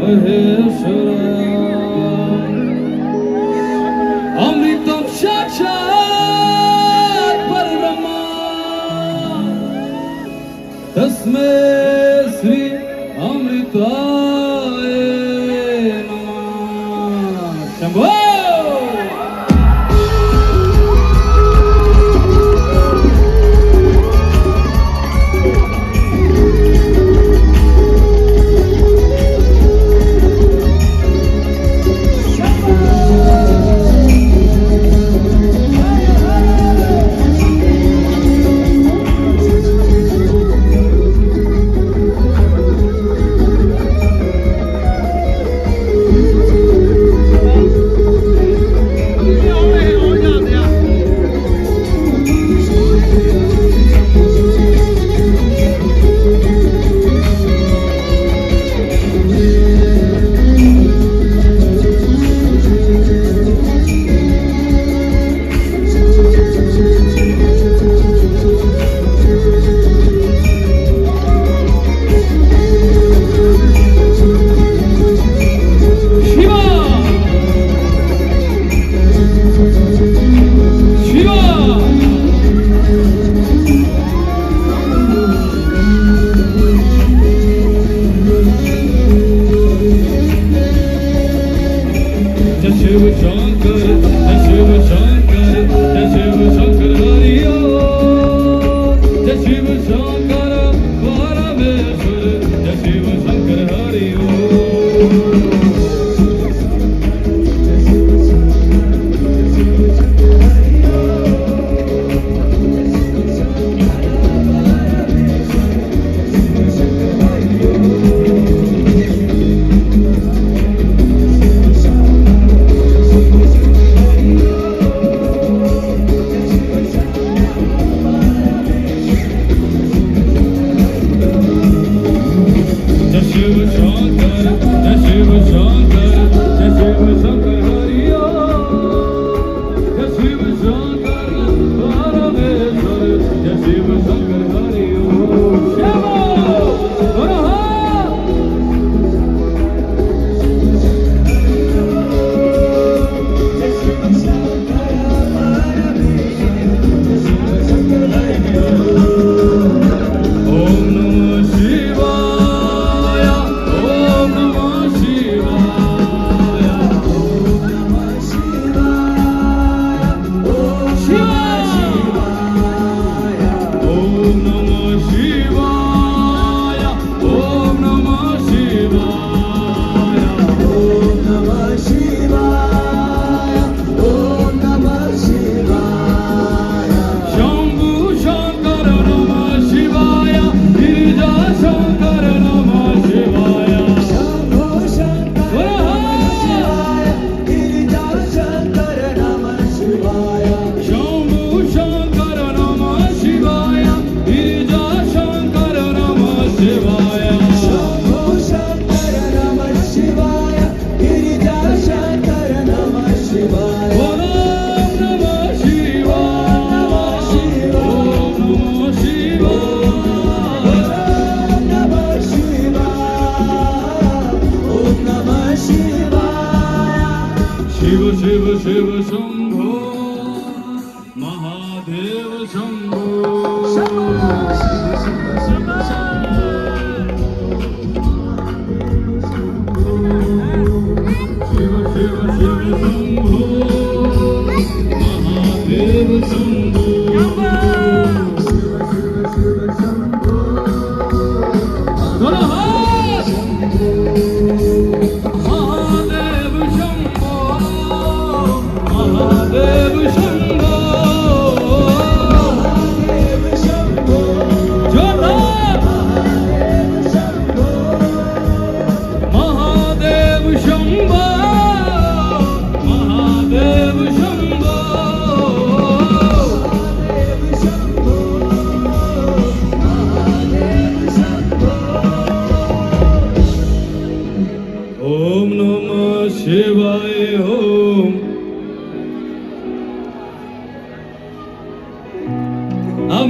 महेश्वर अमृतम साक्षात् परब्रह्म तस्मै श्री अमृताय नमः। शंभो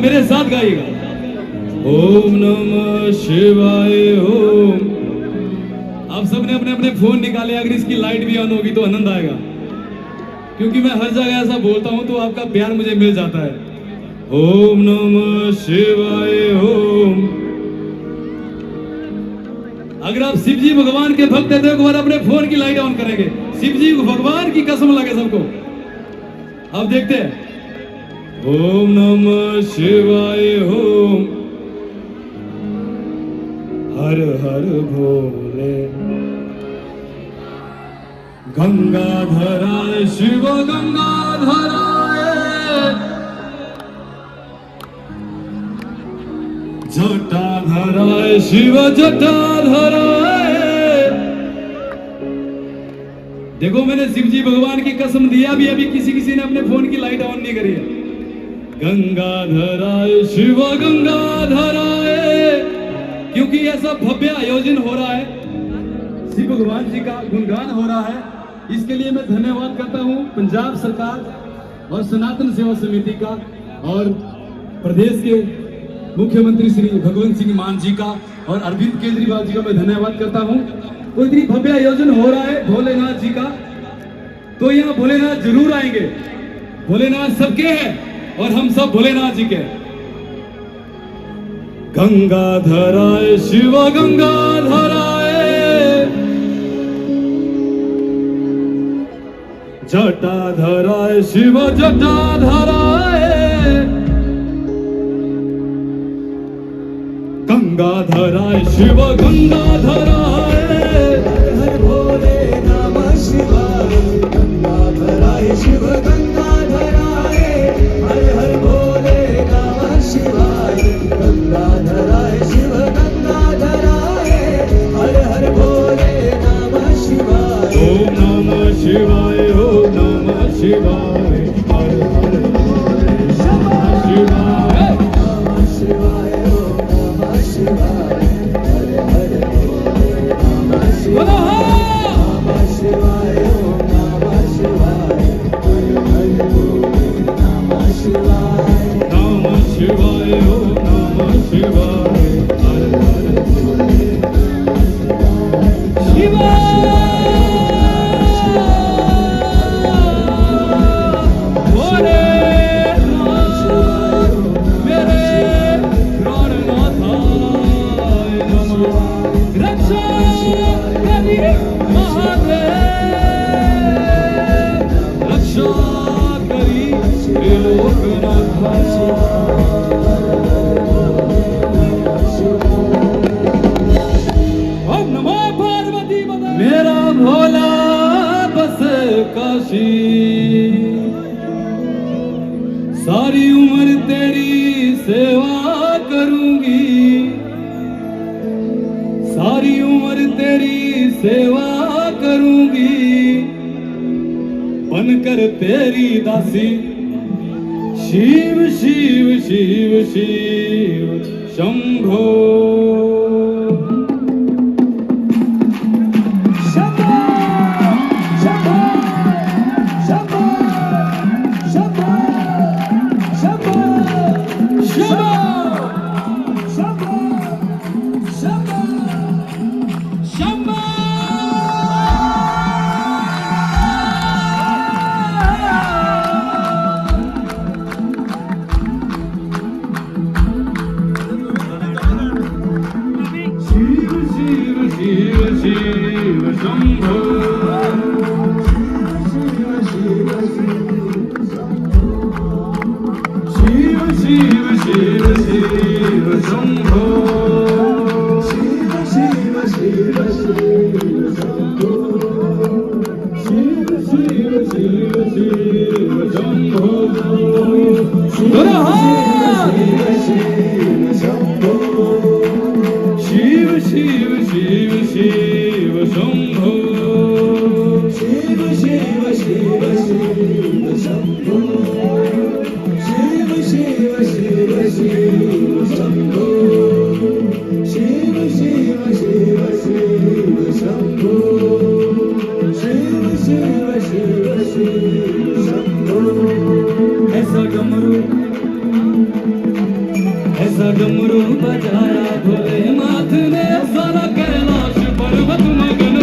मेरे साथ गाइएगा। ओम नमः शिवाय ओम। आप सबने अपने अपने फोन निकाले, अगर इसकी लाइट भी ऑन होगी तो आनंद आएगा, क्योंकि मैं हर जगह ऐसा बोलता हूं तो आपका प्यार मुझे मिल जाता है। ओम नमः शिवाय ओम। अगर आप शिव जी भगवान के भक्त हैं तो एक बार अपने फोन की लाइट ऑन करेंगे। शिव जी भगवान की कसम लगे सबको। अब देखते हैं। ओम नमः शिवाय ओम। हर हर भोले गंगाधराय शिव गंगाधराय जटाधराय शिव जटाधराय। देखो मैंने शिव जी भगवान की कसम दिया भी, अभी किसी ने अपने फोन की लाइट ऑन नहीं करी है। गंगाधराय शिव गंगाधराय, क्योंकि ऐसा भव्य आयोजन हो रहा है, शिव भगवान जी का गुणगान हो रहा है। इसके लिए मैं धन्यवाद करता हूं पंजाब सरकार और सनातन सेवा समिति का और प्रदेश के मुख्यमंत्री श्री भगवंत सिंह मान जी का और अरविंद केजरीवाल जी का मैं धन्यवाद करता हूं। तो इतनी भव्य आयोजन हो रहा है भोलेनाथ जी का, तो यहाँ भोलेनाथ जरूर आएंगे। भोलेनाथ सबके हैं और हम सब भोलेनाथ जी के। गंगाधराय शिव गंगाधराय जटाधराय शिव जटाधराय गंगाधराय शिव गंगाधराय। हर भोले नमः शिवाय गंगाधराय शिव गंगाधराय। हर हर भोले नमः शिवाय गंगाधराय शिव गंगाधराय। हर हर भोले नमः शिवाय। ओम नमः शिवाय ओम नमः शिवाय। हर हर भोले नमः शिवाय। नमः शिवाय ओम नमः शिवाय। हर हर भोले नमः शिवाय। नमः शिवाय ओम नमः शिवाय। हर हर भोले नमः शिवाय। नमः शिवाय ओम नमः शिवाय। हर हर भोले शिवाय। मेरा भोला बस काशी, सारी उम्र तेरी सेवा करूंगी, सारी उम्र तेरी सेवा करूंगी, बनकर तेरी दासी। शिव शिव शिव शिव शंभो। ऐसा डमरू बजाया भोलेनाथ ने, सारा कैलाश पर्वत मगन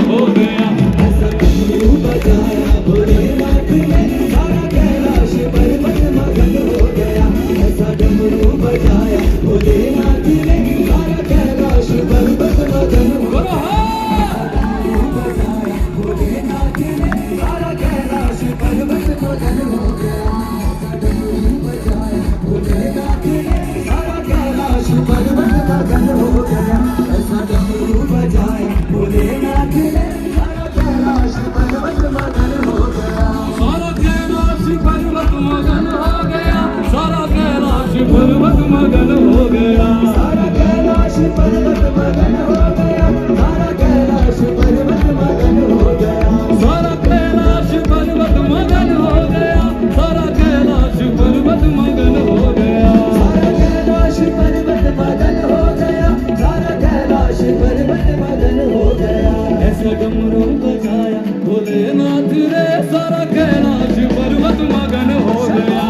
मगन हो गया, सारा कैलाश पर्वत मगन हो गया, सारा कैलाश पर्वत मगन हो गया, सारा कैलाश पर्वत मगन हो गया, सारा कैलाश पर्वत मगन हो गया, सारा कैलाश पर्वत मगन हो गया। ऐसा डमरू बजाया भोलेनाथ ने, सारा कैलाश पर्वत मगन हो गया।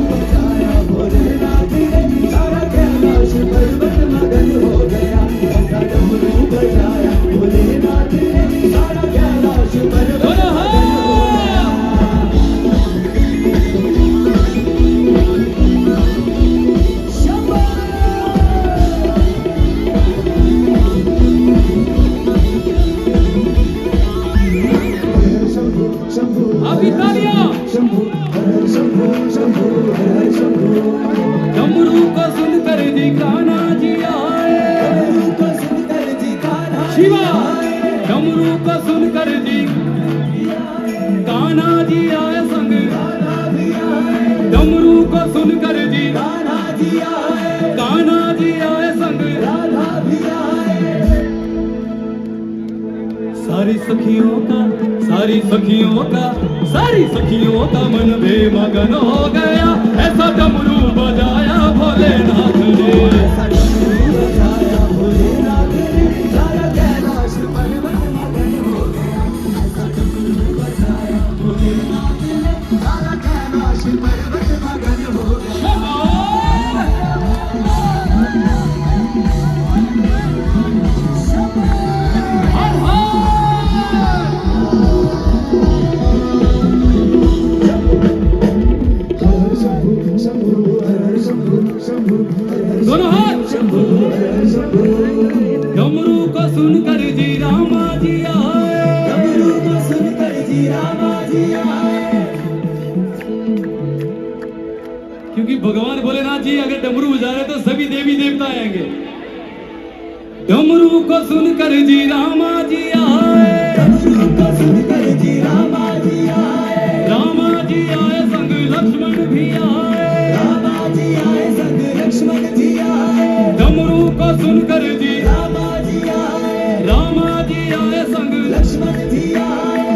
बजाया भोलेनाथ ने, सारा कैलाश पर्वत मगन हो गया। ऐसा डमरू बजाया भोलेनाथ ने, सारा कैलाश पर्वत मगन हो गया। शंभू शंभू अभी तालियां। शंभू हर शंभू शंभू हर शंभू। डमरू को सुनकर जी कान्हा जी आए, डमरू को सुनकर जी कान्हा जी शिवा आए। डमरू को सुनकर जी कान्हा जी आए संग, कान्हा जी आए, डमरू को सुनकर जी कान्हा जी आए, कान्हा जी आए संग। राधा भी आए। सारी सखियों का सारी सखियों का सारी सखियों का मन बेमगन हो गया, ऐसा डमरू बजाया भोलेनाथ ने। ऐसा डमरू बजाया भोलेनाथ ने, सारा कैलाश पर्वत मगन हो गया। ऐसा डमरू बजाया भोलेनाथ ने, सारा कैलाश पर्वत मगन हो गया। हर शंभू शंभू हर शंभू शंभू हर दोनों हाथ। शंभू हर शंभू। डमरू को सुनकर जी रामा जी आए, डमरू को सुनकर जी रामा जी आए। क्योंकि भगवान भोलेनाथ जी अगर डमरू बजा रहे तो सभी देवी देवता आएंगे। डमरू को सुनकर जी रामा जी आए, डमरू को सुनकर जी रामा जी आए। रामा जी आए संग लक्ष्मण भी आए, रामा जी आए संग लक्ष्मण जी आए। डमरू को सुनकर जी रामा जी आए, रामा जी आए संग लक्ष्मण जी आए।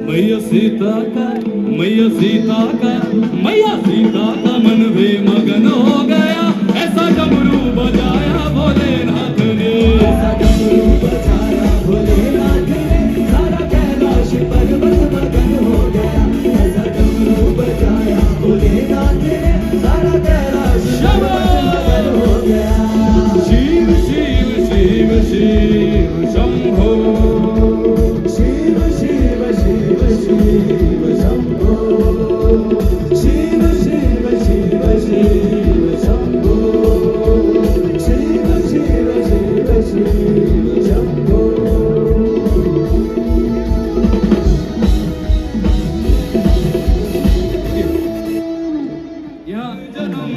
मैया सीता का मैया सीता का मैया सीता का मन भी मगन हो गया, ऐसा डमरू बजाया भोलेनाथ ने। ऐसा डमरू बजाया भोलेनाथ ने, सारा कैलाश पर्वत मगन हो गया। ऐसा डमरू बजाया भोलेनाथ ने, सारा कैलाश पर्वत मगन हो गया। शिव शिव शिव शिव शंभो, शिव शिव शिव शिव शंभो। शिव शिव शिव शिव शंभो। शिव शिव शिव शिव शंभो। यहाँ जन्म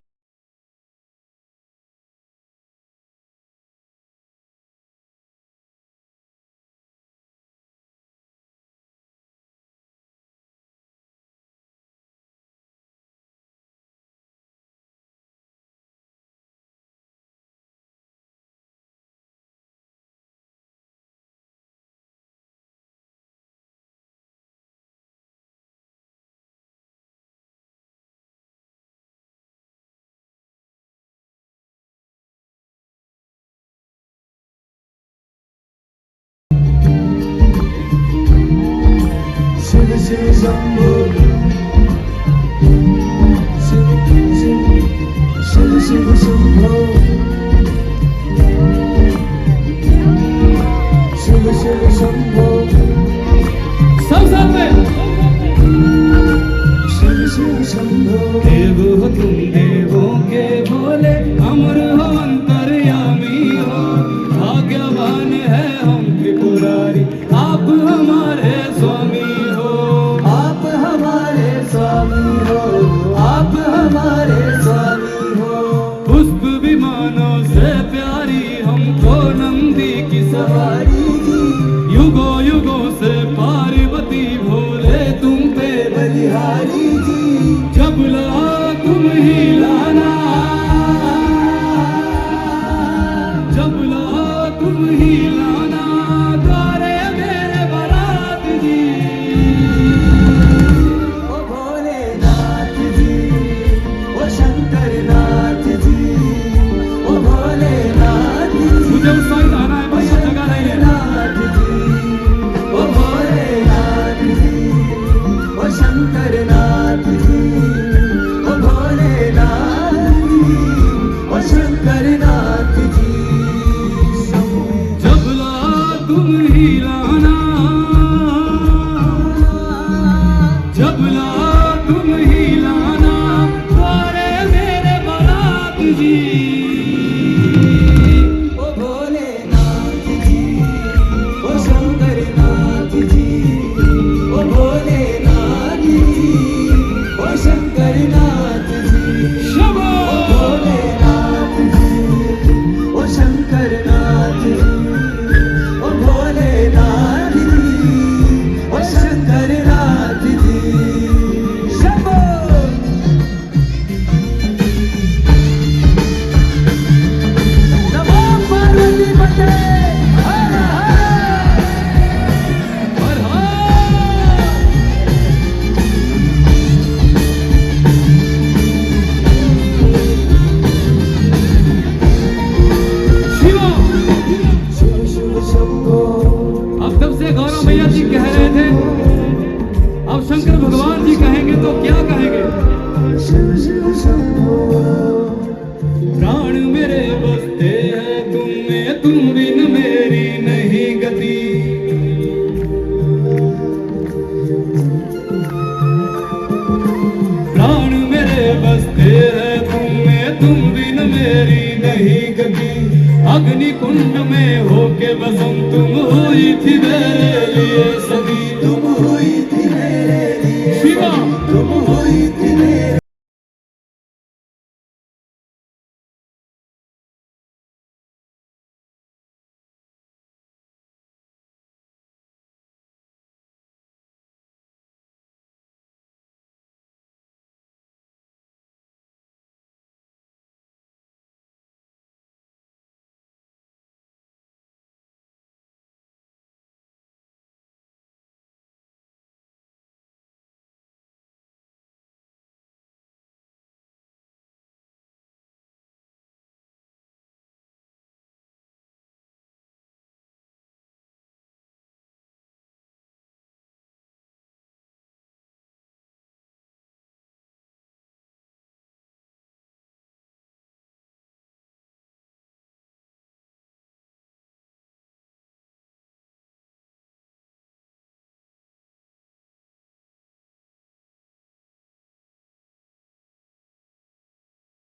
शिव शिव शंभो। शिव शिव शिव शिव शंभो। शिव शिव शंभो। सब साथ में। शिव शिव शंभो। देव हो तुम देवों के भोले, अमर हो अंतर्यामी हो, भाग्यवान है हम त्रिपुरारी, आप हमारे स्वामी हो। आप हमारे स्वामी हो, आप हमारे स्वामी हो। पुष्प विमानों से प्यारी हमको नंदी की सवारी, सवारी जी युगों युगों से पार्वती भोले तुम पे बलिहारी जी। जब ला तुम ही लाना, शंकर भगवान जी कहेंगे तो क्या कहेंगे? शिव शिव शंभो प्राण मेरे बसते हैं तुम में, तुम बिन मेरी नहीं गति। प्राण मेरे बसते हैं तुम में, तुम बिन मेरी नहीं गति। अग्नि कुंड में होके बसम तुम हुई थी मेरे लिए सदी। तुम हुई थी मेरे लिए, शिवा तुम हुई थी मेरे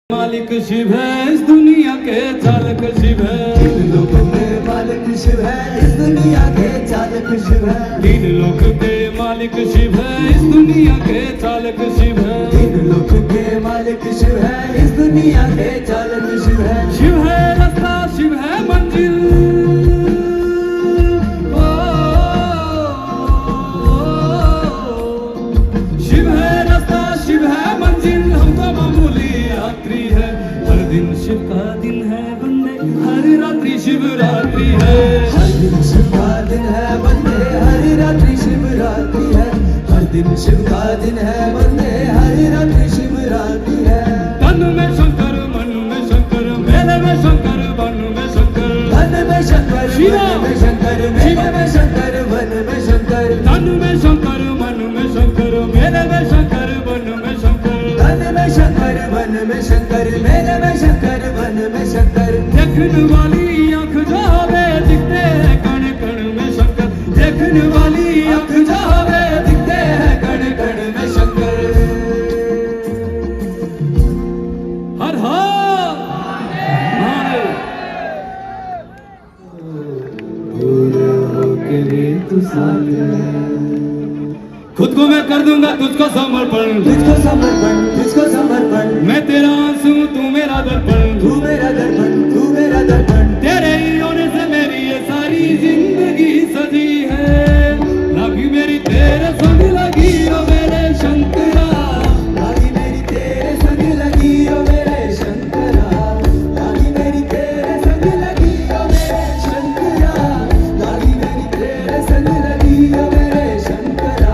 मालिक शिव है, इस दुनिया के चालक शिव है। तीन लोगों के मालिक शिव है, इस दुनिया के चालक शिव है। तीन लोक के मालिक शिव है, इस दुनिया के चालक शिव है। तीन लोक के मालिक शिव है, इस दुनिया के चालक शिव है। शिव है रास्ता, शिव है मंजिल। शिव है रास्ता, शिव है मंजिल, हम तो मामूली यात्री है। हर दिन शिव का दिन है बंदे, हर रात्रि शिवरात्रि है। हर दिन शिव का दिन है बंदे, हर रात्रि शिवरात्रि है। हर दिन शिव का दिन है बंदे, हर रात्रि शिवरात्रि है। तन में शंकर, मन में शंकर, मेले में शंकर, वन में शंकर। धन में शंकर, शिवा। मन में शंकर, मेले में शंकर, वन में शंकर। तन में शंकर, मन में शंकर, मेले में शंकर, वन में शंकर। धन में शंकर, मन में शंकर, मेले में शंकर, वन में शंकर। देखने वाली आंख जावे दिखते हैं कण कण में शंकर। देखने वाली आंख जावे दिखते हैं कण कण में शंकर। हर हर महादेव। पूरे होके भी तू सागर, खुद को मैं कर दूंगा तुझको समर्पण। तुझको समर्पण, तुझको समर्पण। मैं तेरा आंसू, तू मेरा दर्पण। तू मेरा दर्पण, तू मेरा दर्पण। तेरे ही होने से मेरी ये सारी जिंदगी सजी है। लगी मेरी तेरे संग लगी ओ मेरे शंकरा। लागी मेरी तेरे संग लगी ओ मेरे शंकरा। लागी मेरी तेरे संग लगी ओ मेरे शंकरा। लागी मेरी तेरे संग लगी ओ मेरे शंकरा।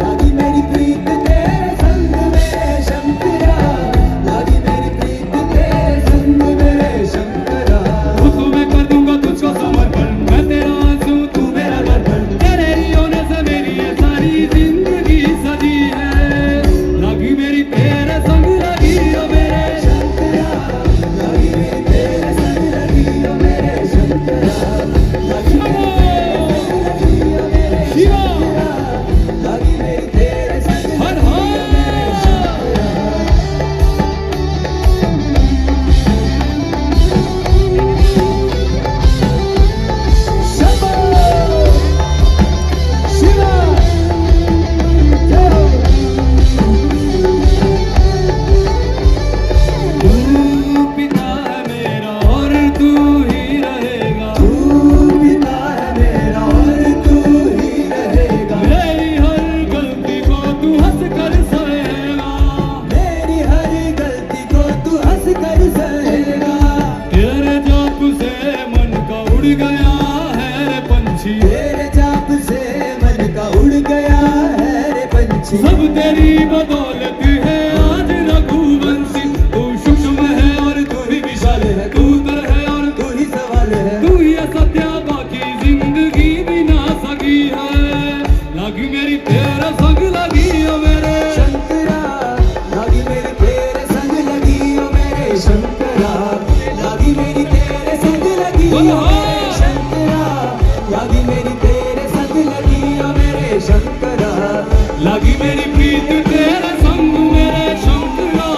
लागी मेरी प्रीत तेरे संग मेरे शंकरा। लागी मेरी प्रीत तेरे संग मेरे शंकरा। खुद को मैं कर दूंगा तुझको समर्पण। मैं तेरा आंसू, तू मेरा दर्पण। तेरे ही होने से मेरी ये सारी जिंदगी सजी है। लगी मेरी तेरे संग लगी ओ मेरे शंकरा। लागी मेरी तेरे संग लगी ओ मेरे शंकरा। लागी मेरी तेरे संग लगी ओ मेरे शिवा। लागी मेरी तेरे संग हर लगी ओ मेरे शंकरा। शंभो शिवा जय हो। तू पिता है मेरा और तू ही रहेगा। तू पिता है मेरा और तू ही रहेगा। मेरी हर गलती को तू हंस कर सहेगा। मेरी हर गलती को तू हंस कर सहेगा। तेरे जाप से मन का उड़ गया है रे पंछी। तेरे जाप से मन का उड़ गया है रे पंछी। सब तेरी बदौलत है आज रघुवंशी। तू सूक्ष्म है और तू ही विशाल है। तू तर है और तू ही सवाल है। तू ये सत्य, बाकी जिंदगी भी ना सकी है। लगी मेरी तेरा संग लगी लागी मेरी तेरे संग लगी ओ मेरे शंकरा लगी मेरी प्रीत तेरे संग मेरे शंकरा,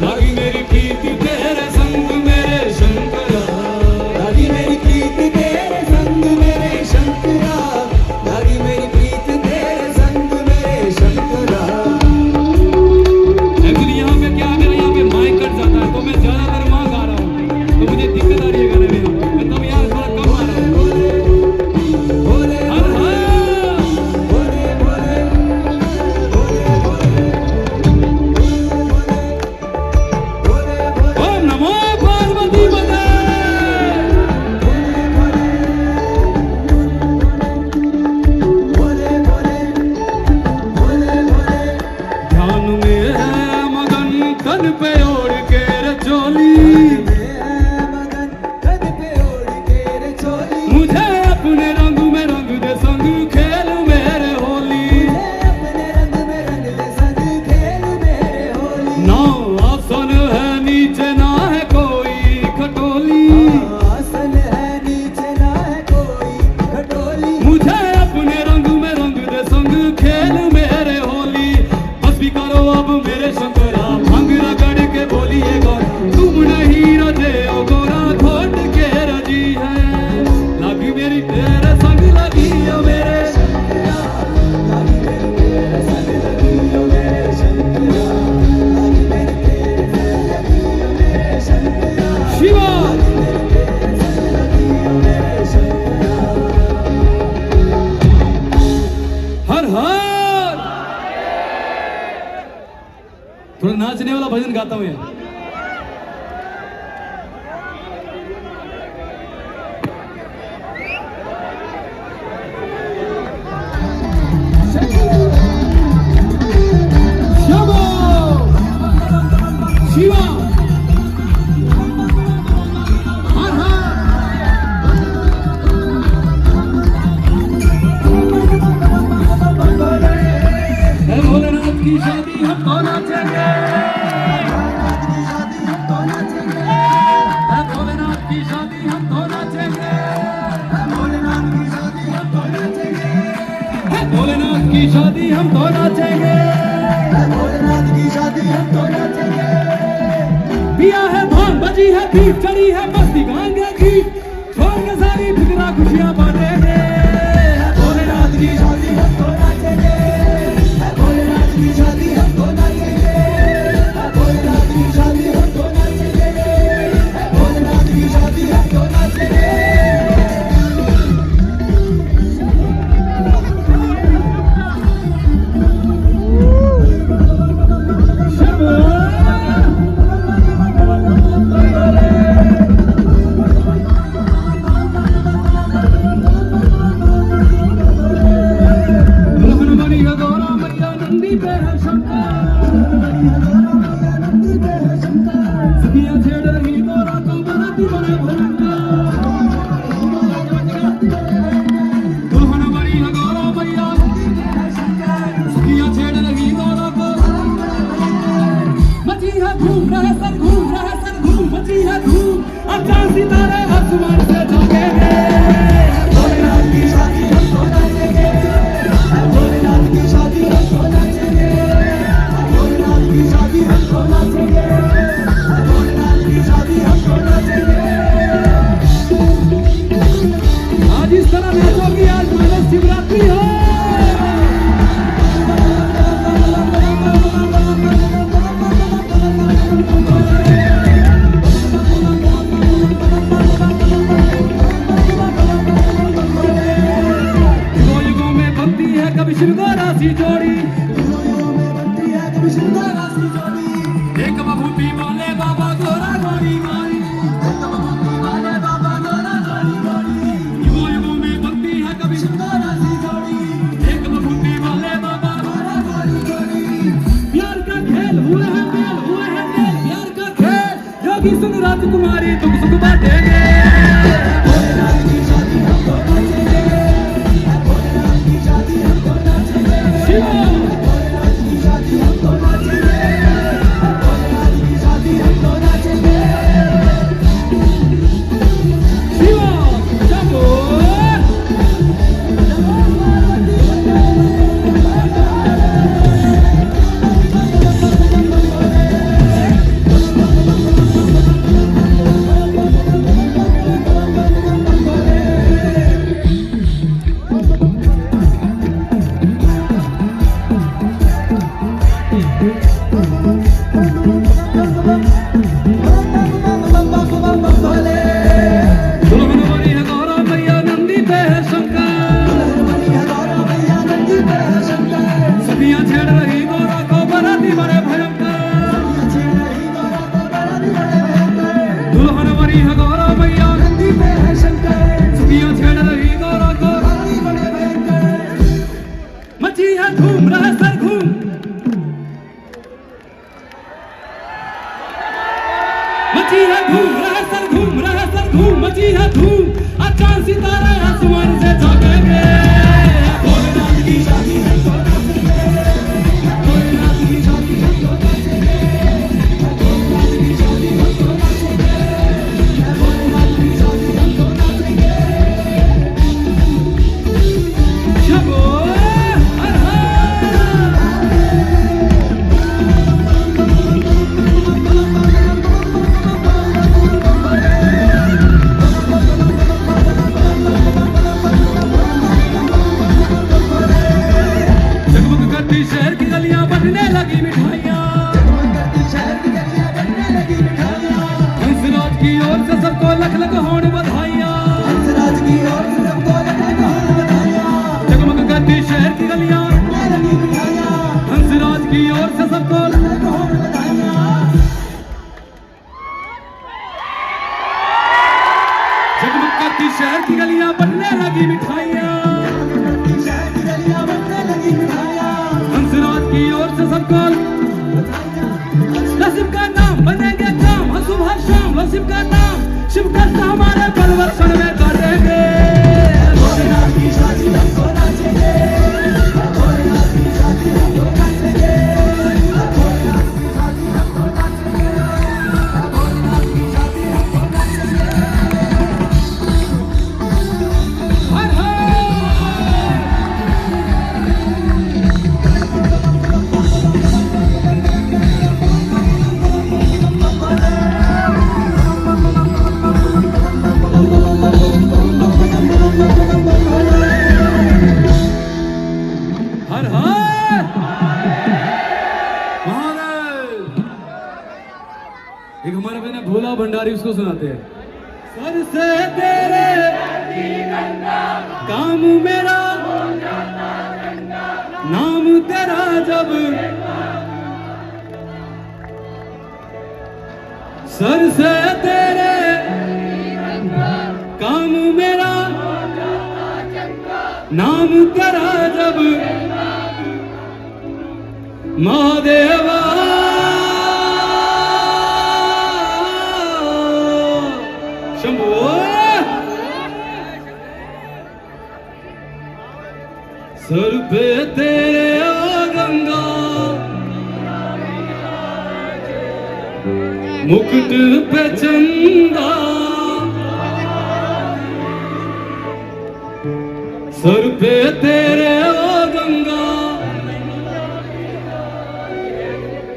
लगी मेरी प्रीत तेरे संग मेरे शंकरा, लागी मेरी प्रीत तेरे संग मेरे शंकरा, लागी मेरी प्रीत तेरे संग मेरे शंकरा। एक्चुअली यहाँ पे क्या है, यहाँ पे माइक कट जाता है तो मैं ज्यादातर वहाँ गा रहा हूँ, तो मुझे दिक्कत आ रही है गाने में, मैं तब यहाँ थोड़ा कम आ रहा हूँ। भोले हर हर भोले भोले भोले भोले भोले ओम नमो पार्वती पते। भोले भोले भोले भोले ध्यान में है मगन तन पे ओढ़ के रचोली, मगन कद पे ओढ़ के रे चोली मुझे अपने रंग में रंग दे संग खेल मेरे होली, अपने रंग में रंग ले संग खेल मेरे होली। ना आसन है नीचे ना है कोई खटोली, आसन है नीचे ना है कोई खटोली मुझे अपने रंग में रंग दे संग खेल मेरे होली। बस भी करो अब मेरे शंकरा, भंग रगड़ के बोलिए गौर, तुम नहीं रजे ओ गोरा घोट के रजी है, लगी मेरी तेरे संग लगी ओ मेरे लागी मेरी तेरे संग लगी ओ मेरे शंकरा लागी मेरी तेरे संग लगी ओ मेरे शंकरा शिवा। मेरे तेरे संग लगी ओ मेरे शंकरा। हर हर थोड़ा नाचने वाला भजन गाता हूँ यार। शंभो शिवा हर हर है भोलेनाथ की शादी हम तो नाचेंगे, है भोलेनाथ की शादी हम तो नाचेंगे, है भोलेनाथ की शादी हम तो नाचेंगे, भोलेनाथ की शादी हम तो नाचेंगे पिया है भांग बजी है भीख चढ़ी है मस्ती गाएंगे गीत, छोड़ के सारी फिक्रा खुशियां बांटेंगे, है भोलेनाथ की शादी हम तो नाचेंगे भोलेनाथ की शादी हम तो नाचेंगे भोलेनाथ की शादी हम तो नाचेंगे भोलेनाथ की शादी हम तो नाचेंगे। ब्रह्मणमणि गौरा मैया नंदी पे है शंकर, सखियां छेड़ रही गौरा तो बनाती बने भयंकर, ब्रह्मणमणि गौरा मैया सखियां छेड़ रही गौरा को, मची है धूम रहे सर घूम मची है धूम, अब चांद सितारे आसमान से झांकेंगे, भोलेनाथ की शादी हम तो नाचेंगे भोलेनाथ की शादी हम तो नाचेंगे भोलेनाथ की शादी हम तो नाचेंगे भोलेनाथ की शादी हम तो नाचेंगे। आज इस तरह नाचोगी आज मानो शिवरात्रि हो। युगों में बनती है कभी शिव गौरा सी जोड़ी, एक बबूती वाले बाबा गोरा गोरी गोरी, युगों में बनती है कभी शिव गौरा सी जोड़ी, पुजारी उसको सुनाते हैं। सर से तेरे काम मेरा नाम तेरा जब सर से तेरे काम मेरा नाम तेरा जब महादेवा शंभो सर पे तेरे ओ गंगा मुकुट पे चंदा सर पे तेरे ओ गंगा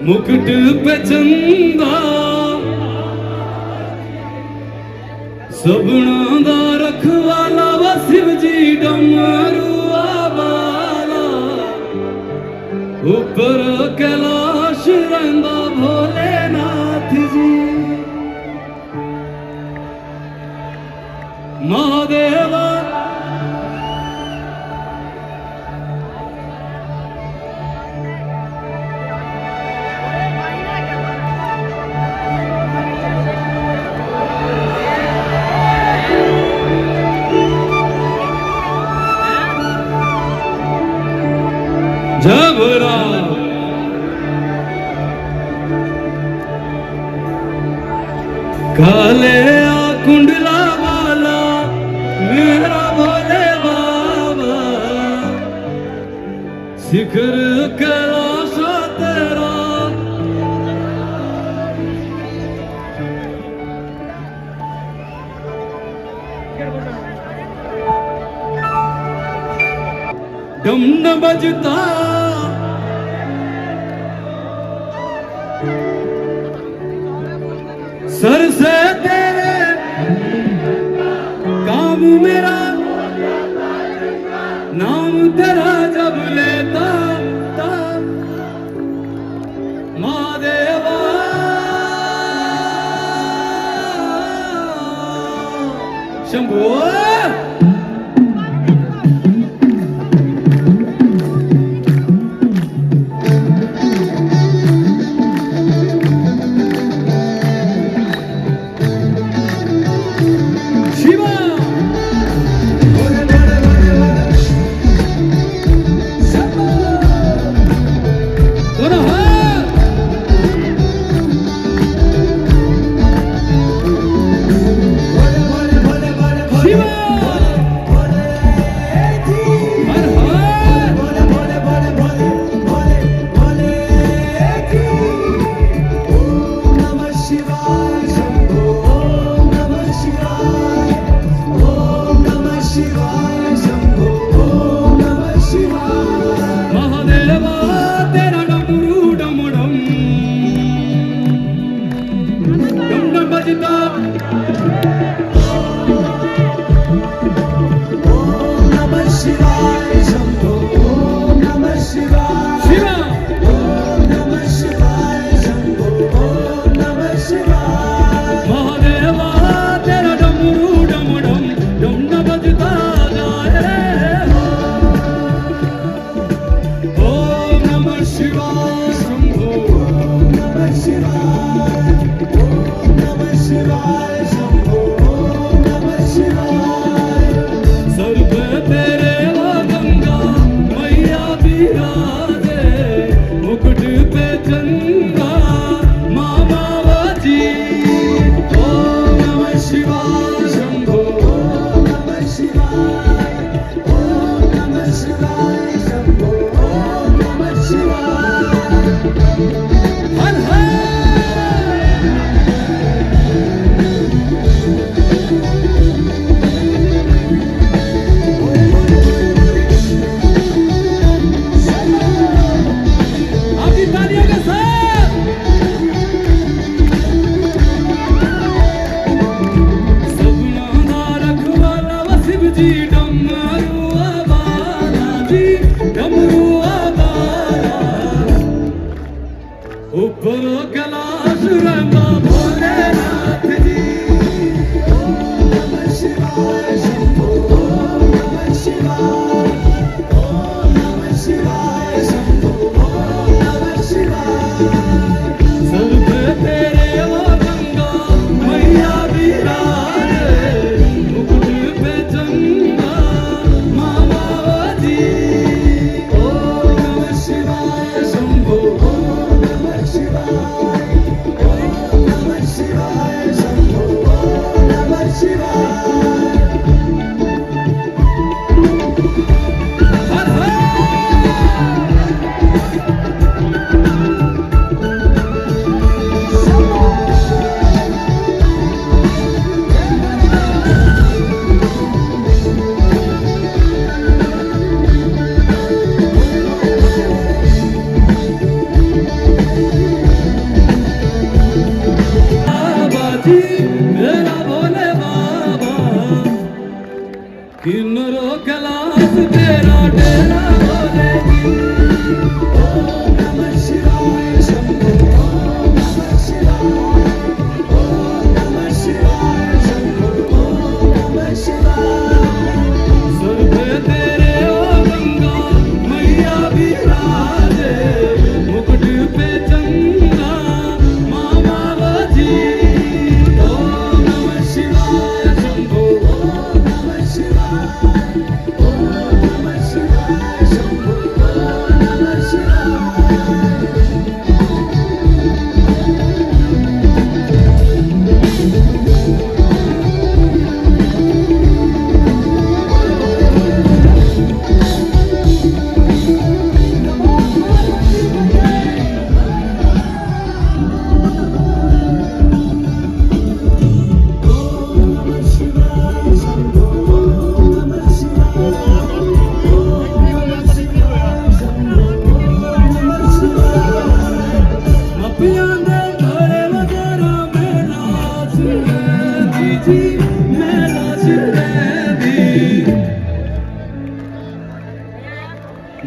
मुकुट पे चंदा सबना दा रखवाला वा शिव जी डमरुआ वाला ऊपर कैलाश रंदा भोलेनाथ जी महादेवा जबरा काले कुंडला वाला मेरा भोले बाबा शिखर कैलाश तेरा डम न बजता सर से तेरे काम मेरा नाम तेरा जब लेता था महादेवा शंभो शिवा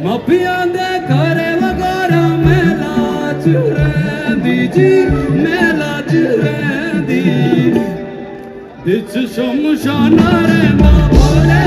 माफिया दे घरे वगोरा मेला च रहिंदी जी मेला च रहिंदी बिच शमशाना रहिंदा भोले